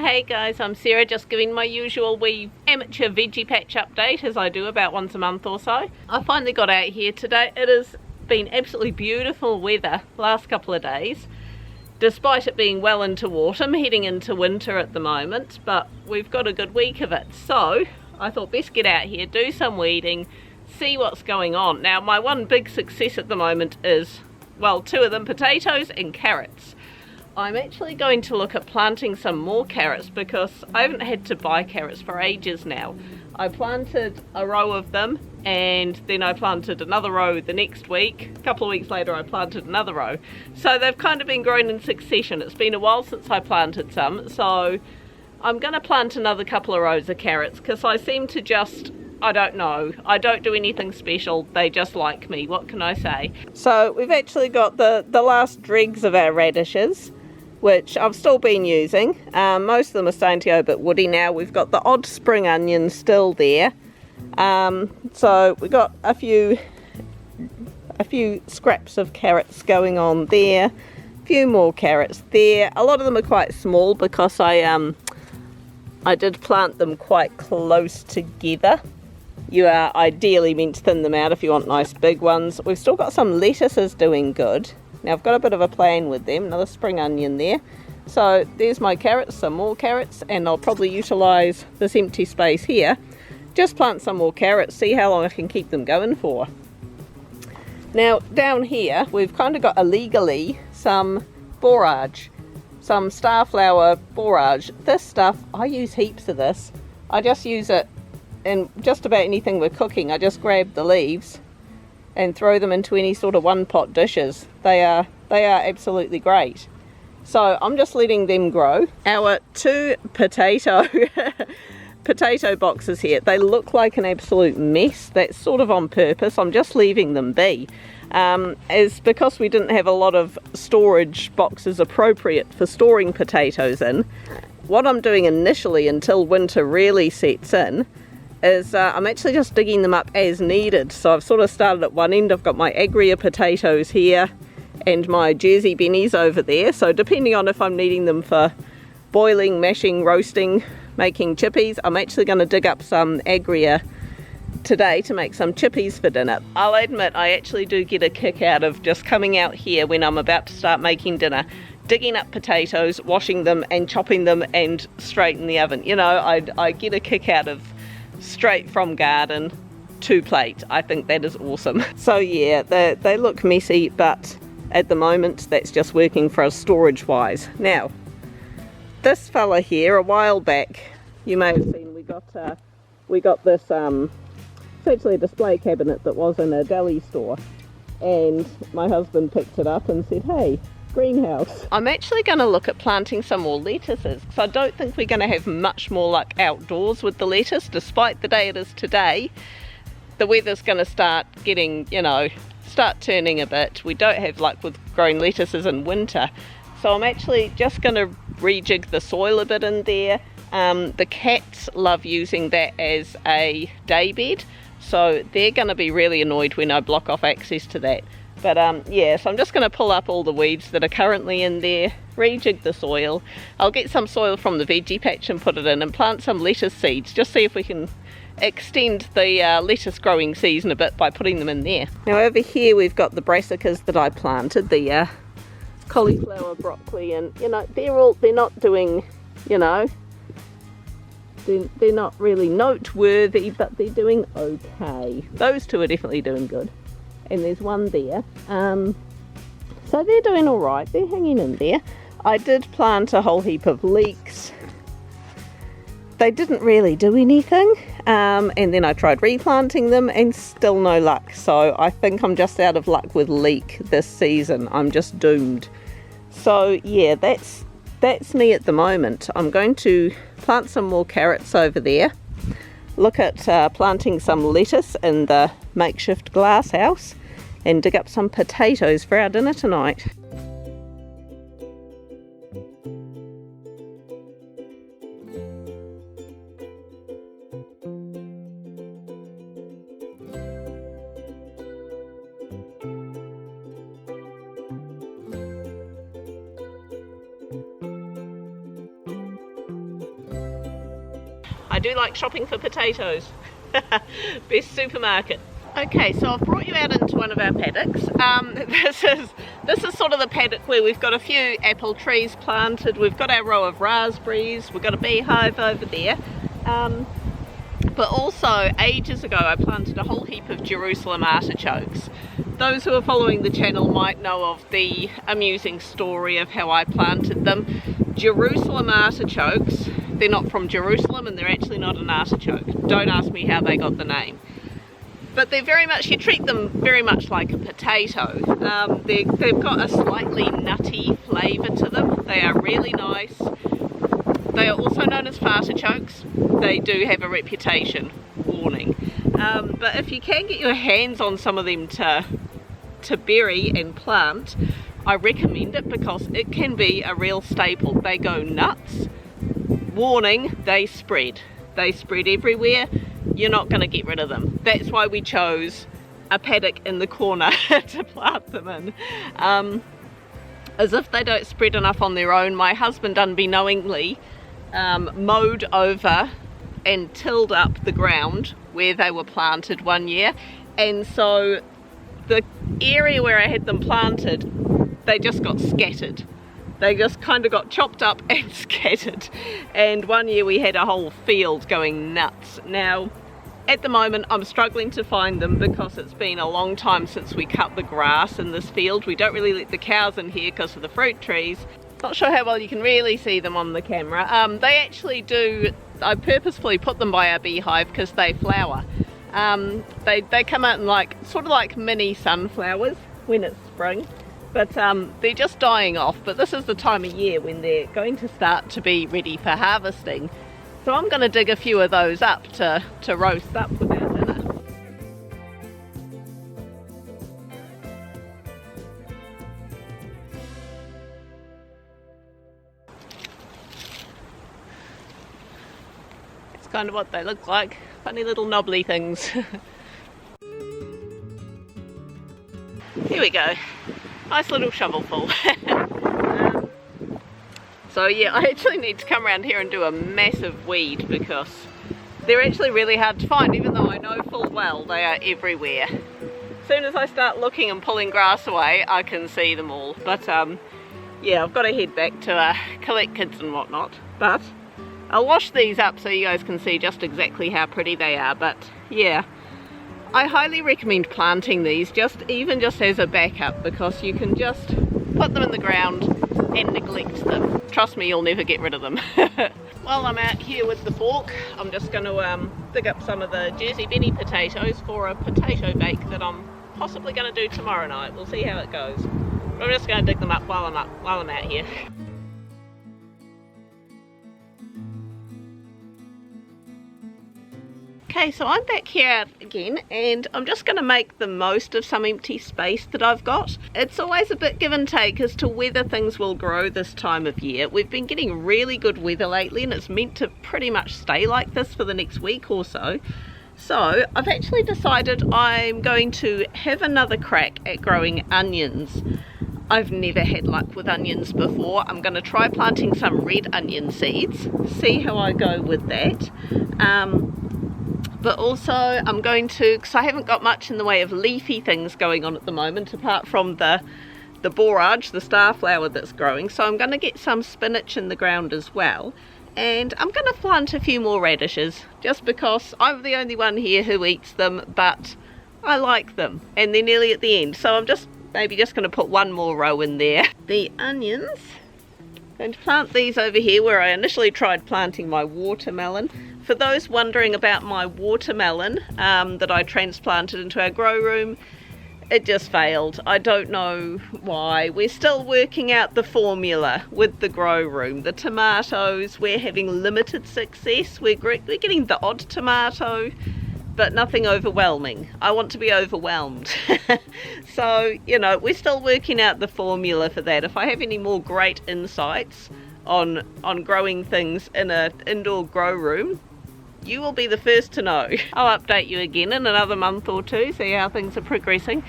Hey guys, I'm Sarah, just giving my usual wee amateur veggie patch update as I do about once a month or so. I finally got out here today. It has been absolutely beautiful weather last couple of days, despite it being well into autumn, heading into winter at the moment, but we've got a good week of it. So I thought best get out here, do some weeding, see what's going on. Now my one big success at the moment is, well, two of them, potatoes and carrots. I'm actually going to look at planting some more carrots because I haven't had to buy carrots for ages now. I planted a row of them and then I planted another row the next week. A couple of weeks later I planted another row. So they've kind of been growing in succession. It's been a while since I planted some, so I'm going to plant another couple of rows of carrots because I seem to just, I don't know, I don't do anything special, they just like me, what can I say? So we've actually got the last dregs of our radishes, which I've still been using. Most of them are starting to go a bit woody now. We've got the odd spring onion still there. So we've got a few scraps of carrots going on there. A few more carrots there. A lot of them are quite small because I did plant them quite close together. You are ideally meant to thin them out if you want nice big ones. We've still got some lettuces doing good. Now I've got a bit of a plan with them, another spring onion there. So there's my carrots, some more carrots, and I'll probably utilise this empty space here. Just plant some more carrots, see how long I can keep them going for. Now down here we've kind of got illegally some borage, some starflower borage. This stuff, I use heaps of this. I just use it in just about anything we're cooking. I just grab the leaves and throw them into any sort of one pot dishes. They are absolutely great. So I'm just letting them grow. Our two potato boxes here, they look like an absolute mess. That's sort of on purpose. I'm just leaving them be. It's because we didn't have a lot of storage boxes appropriate for storing potatoes in. What I'm doing initially until winter really sets in is I'm actually just digging them up as needed. So I've sort of started at one end. I've got my agria potatoes here and my Jersey bennies over there. So depending on if I'm needing them for boiling, mashing, roasting, making chippies, I'm actually going to dig up some agria today to make some chippies for dinner. I'll admit I actually do get a kick out of just coming out here when I'm about to start making dinner, digging up potatoes, washing them and chopping them and straight in the oven. You know, I get a kick out of straight from garden to plate. I think that is awesome. So yeah, they look messy, but at the moment that's just working for us storage wise. Now this fella here, a while back you may have seen, we got this it's actually a display cabinet that was in a deli store, and my husband picked it up and said, hey, greenhouse. I'm actually going to look at planting some more lettuces because I don't think we're going to have much more luck outdoors with the lettuce. Despite the day it is today, the weather's going to start getting, you know, start turning a bit. We don't have luck with growing lettuces in winter, so I'm actually just going to rejig the soil a bit in there. The cats love using that as a day bed, so they're going to be really annoyed when I block off access to that. But yeah, so I'm just going to pull up all the weeds that are currently in there, rejig the soil. I'll get some soil from the veggie patch and put it in and plant some lettuce seeds, just see if we can extend the lettuce growing season a bit by putting them in there. Now over here we've got the brassicas that I planted, the cauliflower, broccoli, and you know, they're not doing, you know, they're not really noteworthy, but they're doing okay. Those two are definitely doing good. And there's one there, so they're doing all right, they're hanging in there. I did plant a whole heap of leeks. They didn't really do anything, and then I tried replanting them and still no luck. So I think I'm just out of luck with leek this season. I'm just doomed. So yeah, that's me at the moment. I'm going to plant some more carrots over there, look at planting some lettuce in the makeshift glass house, and dig up some potatoes for our dinner tonight. I do like shopping for potatoes. Best supermarket. Okay, so I've brought you out into one of our paddocks. This is sort of the paddock where we've got a few apple trees planted. We've got our row of raspberries. We've got a beehive over there. But also, ages ago, I planted a whole heap of Jerusalem artichokes. Those who are following the channel might know of the amusing story of how I planted them. Jerusalem artichokes, they're not from Jerusalem and they're actually not an artichoke. Don't ask me how they got the name. But they're very much, you treat them very much like a potato. They've got a slightly nutty flavour to them. They are really nice. They are also known as fartichokes. They do have a reputation, warning. But if you can get your hands on some of them to bury and plant, I recommend it because it can be a real staple. They go nuts. Warning, they spread. They spread everywhere. You're not going to get rid of them. That's why we chose a paddock in the corner to plant them in. As if they don't spread enough on their own, my husband unbeknowingly mowed over and tilled up the ground where they were planted one year, and so the area where I had them planted, they just got scattered. They just kind of got chopped up and scattered, and one year we had a whole field going nuts. Now at the moment I'm struggling to find them because it's been a long time since we cut the grass in this field. We don't really let the cows in here because of the fruit trees. Not sure how well you can really see them on the camera. They actually do, I purposefully put them by our beehive because they flower. They come out in sort of like mini sunflowers when it's spring, but they're just dying off. But this is the time of year when they're going to start to be ready for harvesting. So I'm going to dig a few of those up to roast up with our dinner. Kind of what they look like, funny little knobbly things. Here we go, nice little shovelful. So yeah, I actually need to come around here and do a massive weed because they're actually really hard to find, even though I know full well they are everywhere. As soon as I start looking and pulling grass away, I can see them all. But yeah, I've got to head back to collect kids and whatnot. But I'll wash these up so you guys can see just exactly how pretty they are. But yeah, I highly recommend planting these even just as a backup, because you can just put them in the ground and neglect them. Trust me, you'll never get rid of them. While I'm out here with the fork, I'm just going to dig up some of the Jersey Benny potatoes for a potato bake that I'm possibly going to do tomorrow night. We'll see how it goes. But I'm just going to dig them up while I'm out here. Okay, so I'm back here out again, and I'm just going to make the most of some empty space that I've got. It's always a bit give and take as to whether things will grow this time of year. We've been getting really good weather lately, and it's meant to pretty much stay like this for the next week or so. So I've actually decided I'm going to have another crack at growing onions. I've never had luck with onions before. I'm going to try planting some red onion seeds, see how I go with that. But also I'm going to, because I haven't got much in the way of leafy things going on at the moment apart from the borage, the starflower that's growing, so I'm going to get some spinach in the ground as well. And I'm going to plant a few more radishes just because I'm the only one here who eats them, but I like them and they're nearly at the end, so I'm maybe just going to put one more row in there. The onions, I'm going to plant these over here where I initially tried planting my watermelon. For those wondering about my watermelon that I transplanted into our grow room, it just failed. I don't know why. We're still working out the formula with the grow room. The tomatoes, we're having limited success. We're getting the odd tomato, but nothing overwhelming. I want to be overwhelmed. So, you know, we're still working out the formula for that. If I have any more great insights on growing things in an indoor grow room, you will be the first to know. I'll update you again in another month or two, see how things are progressing.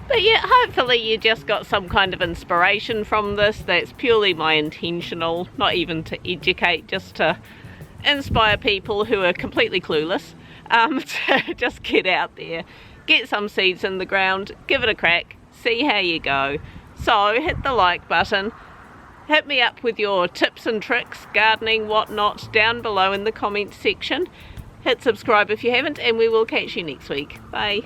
But yeah, hopefully you just got some kind of inspiration from this. That's purely my intentional, not even to educate, just to inspire people who are completely clueless to just get out there, get some seeds in the ground, give it a crack, see how you go. So hit the like button, hit me up with your tips and tricks, gardening, whatnot, down below in the comments section. Hit subscribe if you haven't, and we will catch you next week. Bye.